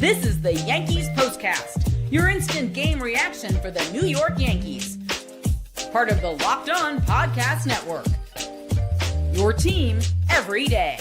This is the Yankees POSTCAST, your instant game reaction for the New York Yankees. Part of the Locked On Podcast Network. Your team every day.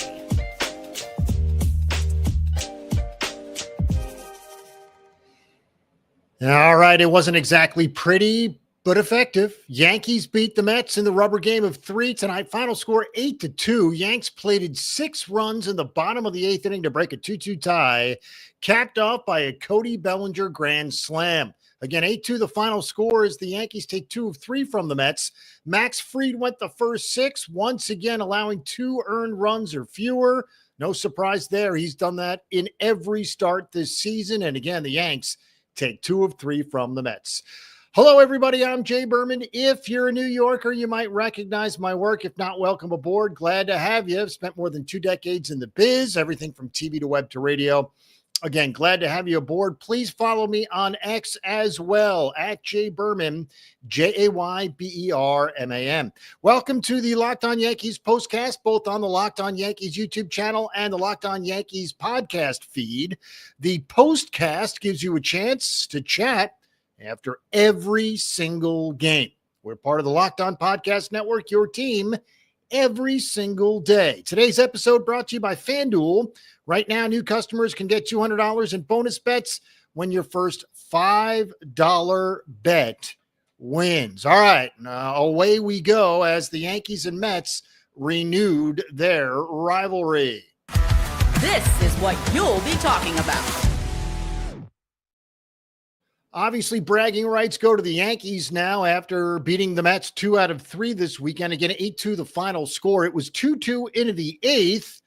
All right, it wasn't exactly pretty, but effective. Yankees beat the Mets in the rubber game of 3 tonight. Final score 8-2. Yanks plated 6 runs in the bottom of the 8th inning to break a 2-2 tie, capped off by a Cody Bellinger grand slam. Again, 8-2 the final score as the Yankees take 2 of 3 from the Mets. Max Fried went the first 6, once again allowing 2 earned runs or fewer. No surprise there. He's done that in every start this season. And again, the Yanks take 2 of 3 from the Mets. Hello, everybody. I'm Jay Berman. If you're a New Yorker, you might recognize my work. If not, welcome aboard. Glad to have you. I've spent more than 2 decades in the biz, everything from TV to web to radio. Again, glad to have you aboard. Please follow me on X as well, at Jay Berman, Jayberman. Welcome to the Locked On Yankees postcast, both on the Locked On Yankees YouTube channel and the Locked On Yankees podcast feed. The postcast gives you a chance to chat after every single game. We're part of the Locked On Podcast Network, your team every single day. Today's episode brought to you by FanDuel. Right now, new customers can get $200 in bonus bets when your first $5 bet wins. All right, now away we go as the Yankees and Mets renewed their rivalry. This is what you'll be talking about. Obviously, bragging rights go to the Yankees now after beating the Mets 2 out of 3 this weekend. Again, 8-2 the final score. It was 2-2 into the 8th,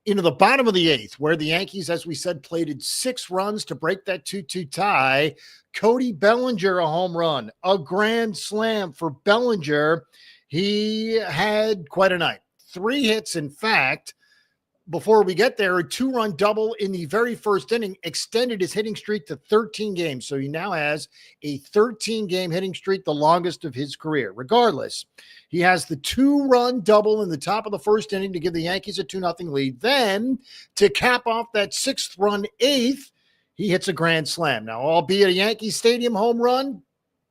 into the bottom of the 8th, where the Yankees, as we said, plated 6 runs to break that 2-2 tie. Cody Bellinger, a home run, a grand slam for Bellinger. He had quite a night. 3 hits, in fact. Before we get there, a 2-run double in the very first inning extended his hitting streak to 13 games. So he now has a 13-game hitting streak, the longest of his career. Regardless, he has the 2-run double in the top of the first inning to give the Yankees a 2-0 lead. Then, to cap off that 6th-run 8th, he hits a grand slam. Now, albeit a Yankee Stadium home run,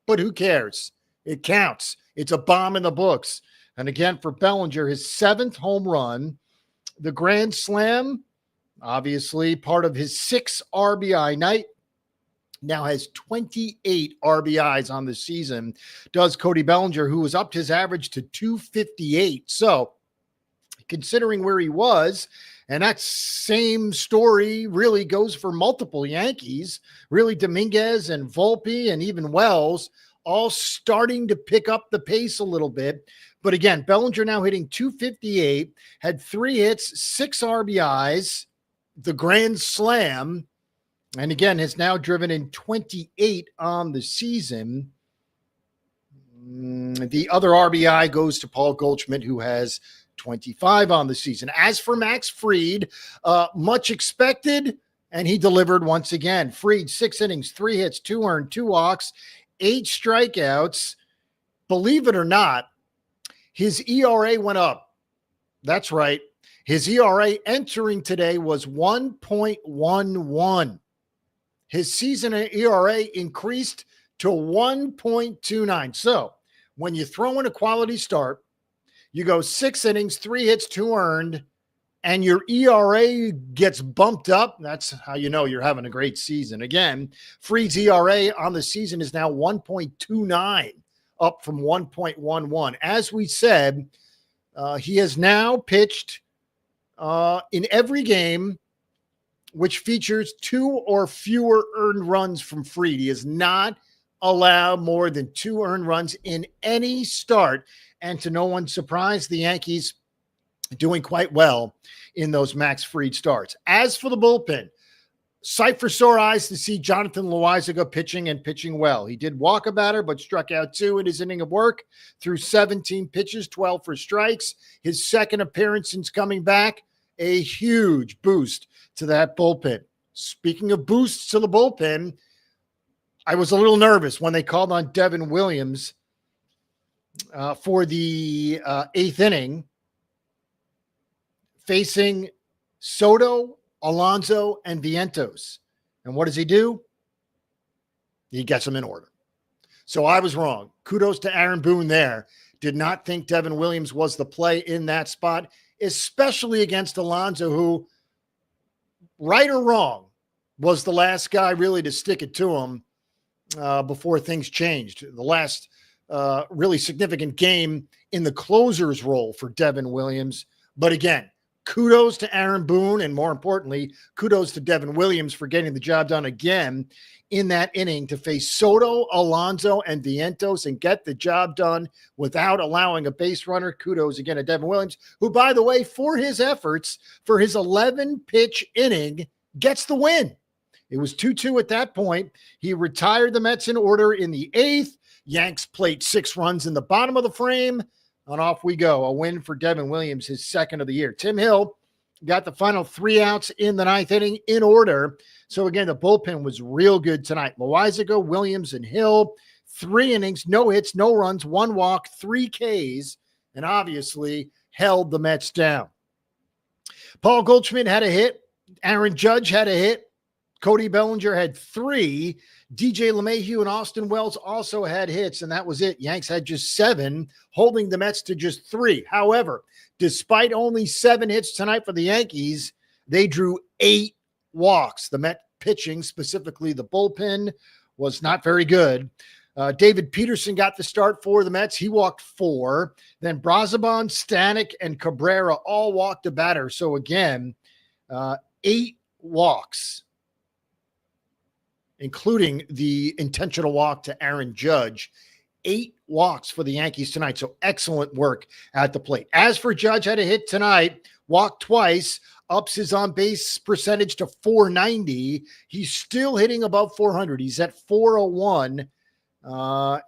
but who cares? It counts. It's a bomb in the books. And again, for Bellinger, his 7th home run, the grand slam, obviously part of his 6 RBI night, now has 28 RBIs on the season, does Cody Bellinger, who has upped his average to 258. So considering where he was, and that same story really goes for multiple Yankees, really Dominguez and Volpe and even Wells, all starting to pick up the pace a little bit. But again, Bellinger now hitting 258, had 3 hits, 6 RBIs, the grand slam, and again has now driven in 28 on the season. The other RBI goes to Paul Goldschmidt, who has 25 on the season. As for Max Fried, much expected, and he delivered once again. Fried, 6 innings, 3 hits, 2 earned, 2 walks, 8 strikeouts. Believe it or not, his ERA went up. That's right. His ERA entering today was 1.11. His season ERA increased to 1.29. So when you throw in a quality start, you go 6 innings, 3 hits, 2 earned, and your ERA gets bumped up. That's how you know you're having a great season. Again, Fried's ERA on the season is now 1.29. up from 1.11. As we said, he has now pitched in every game which features 2 or fewer earned runs from Fried. He has not allowed more than 2 earned runs in any start. And to no one's surprise, the Yankees doing quite well in those Max Fried starts. As for the bullpen, sight for sore eyes to see Jonathan Loaisiga pitching well. He did walk a batter, but struck out 2 in his inning of work through 17 pitches, 12 for strikes. His 2nd appearance since coming back, a huge boost to that bullpen. Speaking of boosts to the bullpen, I was a little nervous when they called on Devin Williams for the 8th inning, facing Soto, Alonso, and Vientos. And what does he do? He gets them in order. So I was wrong. Kudos to Aaron Boone there. Did not think Devin Williams was the play in that spot, especially against Alonso, who, right or wrong, was the last guy really to stick it to him before things changed. The last really significant game in the closer's role for Devin Williams. But again, kudos to Aaron Boone, and more importantly, kudos to Devin Williams for getting the job done again in that inning to face Soto, Alonso, and Vientos and get the job done without allowing a base runner. Kudos again to Devin Williams, who, by the way, for his efforts, for his 11-pitch inning, gets the win. It was 2-2 at that point. He retired the Mets in order in the 8th. Yanks played 6 runs in the bottom of the frame, and off we go. A win for Devin Williams, his second of the year. Tim Hill got the final 3 outs in the 9th inning in order. So again, the bullpen was real good tonight. Loizaga, Williams, and Hill, 3 innings, no hits, no runs, 1 walk, 3 Ks, and obviously held the Mets down. Paul Goldschmidt had a hit. Aaron Judge had a hit. Cody Bellinger had 3. DJ LeMahieu and Austin Wells also had hits, and that was it. Yanks had just 7, holding the Mets to just 3. However, despite only 7 hits tonight for the Yankees, they drew 8 walks. The Met pitching, specifically the bullpen, was not very good. David Peterson got the start for the Mets. He walked 4. Then Brazoban, Stanek, and Cabrera all walked a batter. So again, 8 walks, including the intentional walk to Aaron Judge. 8 walks for the Yankees tonight. So excellent work at the plate. As for Judge, had a hit tonight, walked twice, ups his on-base percentage to .490. He's still hitting above 400. He's at .401.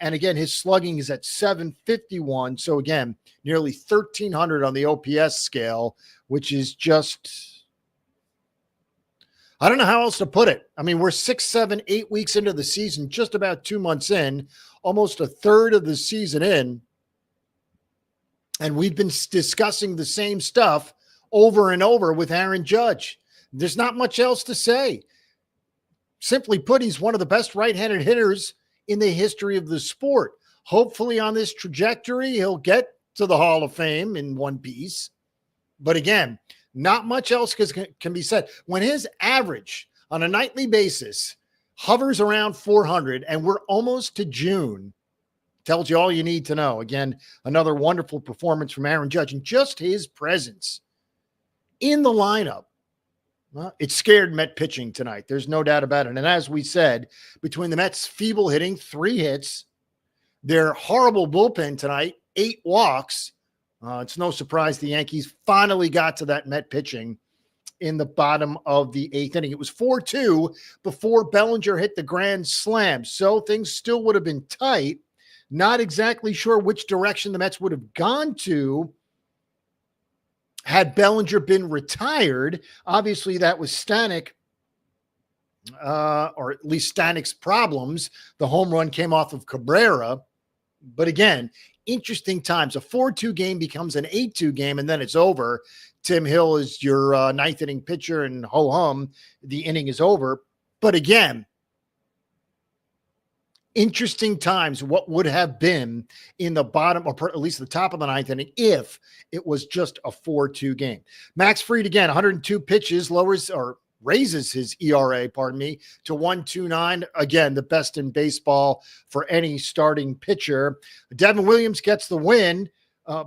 And again, his slugging is at .751. So again, nearly 1,300 on the OPS scale, which is just, I don't know how else to put it. I mean, we're 6, 7, 8 weeks into the season, just about 2 months in, almost a third of the season in. And we've been discussing the same stuff over and over with Aaron Judge. There's not much else to say. Simply put, he's one of the best right-handed hitters in the history of the sport. Hopefully on this trajectory, he'll get to the Hall of Fame in one piece. But again, not much else can be said. When his average on a nightly basis hovers around 400, and we're almost to June, tells you all you need to know. Again, another wonderful performance from Aaron Judge, and just his presence in the lineup, well, it scared Met pitching tonight. There's no doubt about it. And as we said, between the Mets' feeble hitting, 3 hits, their horrible bullpen tonight, 8 walks, it's no surprise the Yankees finally got to that Met pitching in the bottom of the 8th inning. It was 4-2 before Bellinger hit the grand slam. So things still would have been tight. Not exactly sure which direction the Mets would have gone to had Bellinger been retired. Obviously, that was Stanek, or at least Stanek's problems. The home run came off of Cabrera. But again, interesting times. A 4-2 game becomes an 8-2 game, and then it's over. Tim Hill is your 9th inning pitcher, and ho-hum, the inning is over. But again, interesting times. What would have been in the bottom, or at least the top of the 9th inning, if it was just a 4-2 game. Max Fried, again, 102 pitches, raises his ERA, to 1.29. Again, the best in baseball for any starting pitcher. Devin Williams gets the win.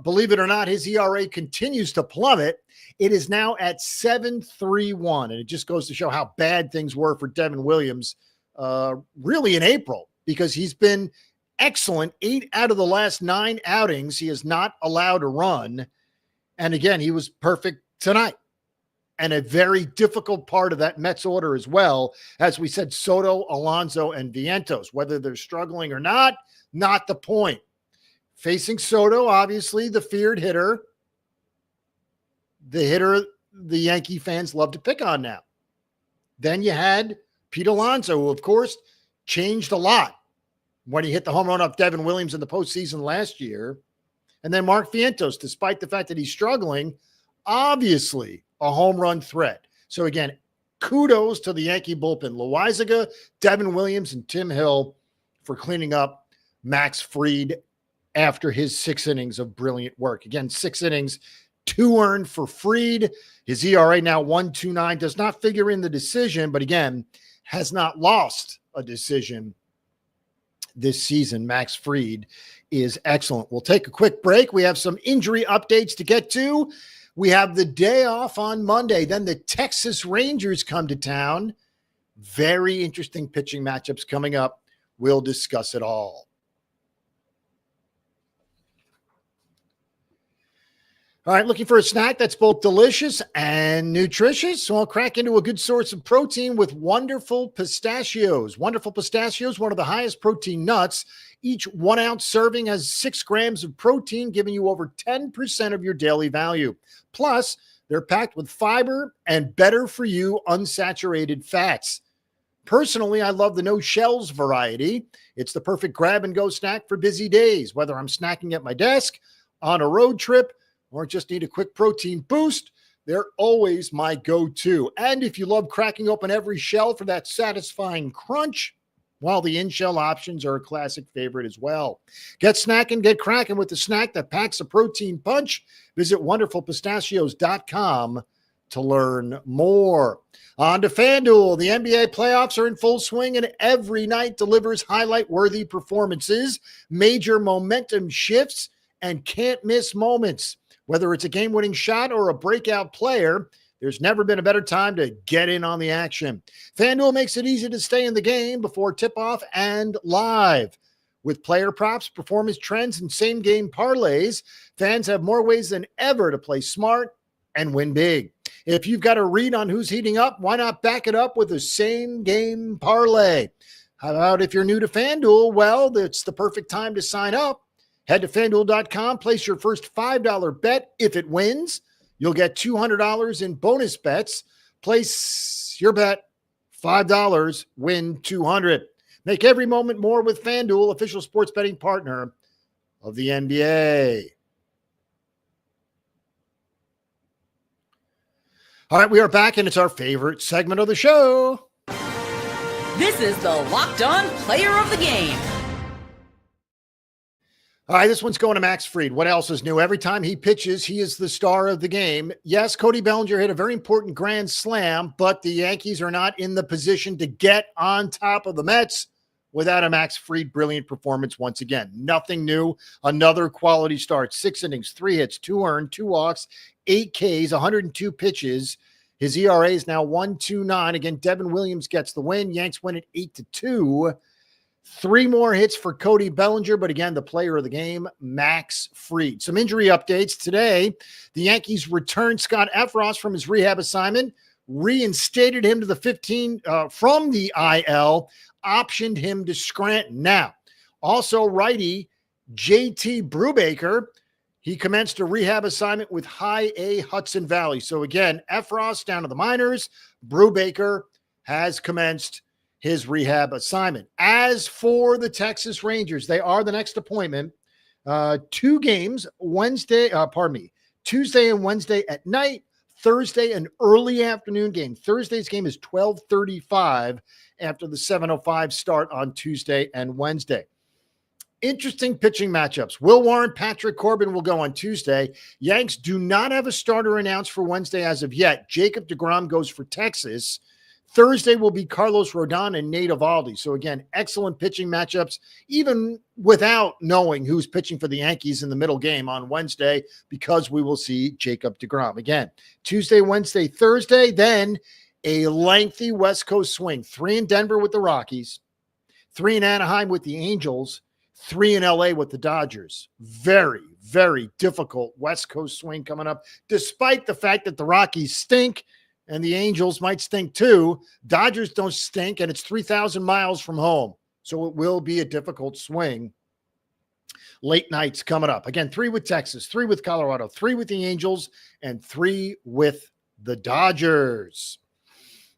Believe it or not, his ERA continues to plummet. It is now at 7.31, and it just goes to show how bad things were for Devin Williams really in April, because he's been excellent 8 out of the last 9 outings. He is not allowed a run. And again, he was perfect tonight. And a very difficult part of that Mets order as well. As we said, Soto, Alonso, and Vientos. Whether they're struggling or not the point. Facing Soto, obviously the feared hitter. The hitter the Yankee fans love to pick on now. Then you had Pete Alonso, who, of course, changed a lot when he hit the home run off Devin Williams in the postseason last year. And then Mark Vientos, despite the fact that he's struggling, obviously a home run threat. So again, kudos to the Yankee bullpen. Loizaga, Devin Williams, and Tim Hill for cleaning up Max Fried after his 6 innings of brilliant work. Again, 6 innings, 2 earned for Fried. His ERA now 1.29, does not figure in the decision, but again, has not lost a decision this season. Max Fried is excellent. We'll take a quick break. We have some injury updates to get to. We have the day off on Monday. Then the Texas Rangers come to town. Very interesting pitching matchups coming up. We'll discuss it all. All right, looking for a snack that's both delicious and nutritious? So I'll crack into a good source of protein with Wonderful Pistachios. Wonderful Pistachios, one of the highest protein nuts. Each 1 ounce serving has 6 grams of protein, giving you over 10% of your daily value. Plus, they're packed with fiber and better for you unsaturated fats. Personally, I love the no shells variety. It's the perfect grab and go snack for busy days, whether I'm snacking at my desk, on a road trip, or just need a quick protein boost. They're always my go-to. And if you love cracking open every shell for that satisfying crunch, well, the in-shell options are a classic favorite as well. Get snacking, get cracking with the snack that packs a protein punch. Visit wonderfulpistachios.com to learn more. On to FanDuel. The NBA playoffs are in full swing, and every night delivers highlight-worthy performances, major momentum shifts, and can't-miss moments. Whether it's a game-winning shot or a breakout player, there's never been a better time to get in on the action. FanDuel makes it easy to stay in the game before tip-off and live. With player props, performance trends, and same-game parlays, fans have more ways than ever to play smart and win big. If you've got a read on who's heating up, why not back it up with a same-game parlay? How about if you're new to FanDuel? Well, it's the perfect time to sign up. Head to FanDuel.com, place your first $5 bet. If it wins, you'll get $200 in bonus bets. Place your bet, $5, win $200. Make every moment more with FanDuel, official sports betting partner of the NBA. All right, we are back, and it's our favorite segment of the show. This is the Locked On Player of the Game. All right, this one's going to Max Fried. What else is new? Every time he pitches, he is the star of the game. Yes, Cody Bellinger hit a very important grand slam, but the Yankees are not in the position to get on top of the Mets without a Max Fried brilliant performance once again. Nothing new. Another quality start. 6 innings, 3 hits, 2 earned, 2 walks, 8 Ks, 102 pitches. His ERA is now 1.29. Again, Devin Williams gets the win. Yanks win at 8-2. 3 more hits for Cody Bellinger, but again, the player of the game, Max Fried. Some injury updates today. The Yankees returned Scott Efros from his rehab assignment, reinstated him to the 15 from the IL, optioned him to Scranton. Now, also righty JT Brubaker, he commenced a rehab assignment with High A Hudson Valley. So again, Efros down to the minors. Brubaker has commenced his rehab assignment. As for the Texas Rangers, they are the next appointment. 2 games, Tuesday and Wednesday at night, Thursday an early afternoon game. Thursday's game is 12:35 after the 7:05 start on Tuesday and Wednesday. Interesting pitching matchups. Will Warren, Patrick Corbin will go on Tuesday. Yanks do not have a starter announced for Wednesday as of yet. Jacob deGrom goes for Texas. Thursday will be Carlos Rodon and Nate Eovaldi. So again, excellent pitching matchups, even without knowing who's pitching for the Yankees in the middle game on Wednesday, because we will see Jacob deGrom. Again, Tuesday, Wednesday, Thursday, then a lengthy West Coast swing. 3 in Denver with the Rockies, 3 in Anaheim with the Angels, 3 in LA with the Dodgers. Very, very difficult West Coast swing coming up, despite the fact that the Rockies stink and the Angels might stink too. Dodgers don't stink, and it's 3,000 miles from home. So it will be a difficult swing. Late nights coming up. Again, 3 with Texas, 3 with Colorado, 3 with the Angels, and 3 with the Dodgers.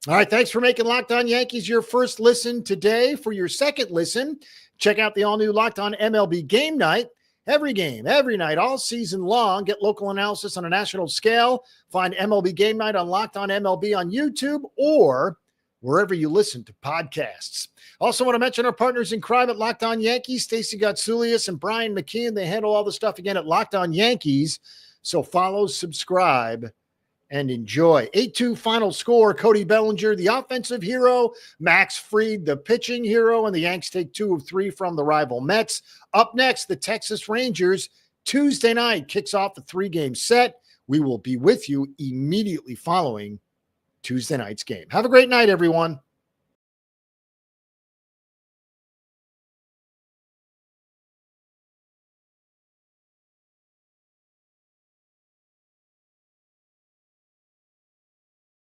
All right, thanks for making Locked On Yankees your first listen today. For your second listen, check out the all-new Locked On MLB Game Night. Every game, every night, all season long. Get local analysis on a national scale. Find MLB Game Night on Locked On MLB on YouTube or wherever you listen to podcasts. Also want to mention our partners in crime at Locked On Yankees, Stacey Gotsulias and Brian McKeon. They handle all the stuff again at Locked On Yankees. So follow, subscribe, and enjoy. 8-2 final score. Cody Bellinger, the offensive hero. Max Fried, the pitching hero. And the Yanks take 2 of 3 from the rival Mets. Up next, the Texas Rangers. Tuesday night kicks off a 3-game set. We will be with you immediately following Tuesday night's game. Have a great night, everyone.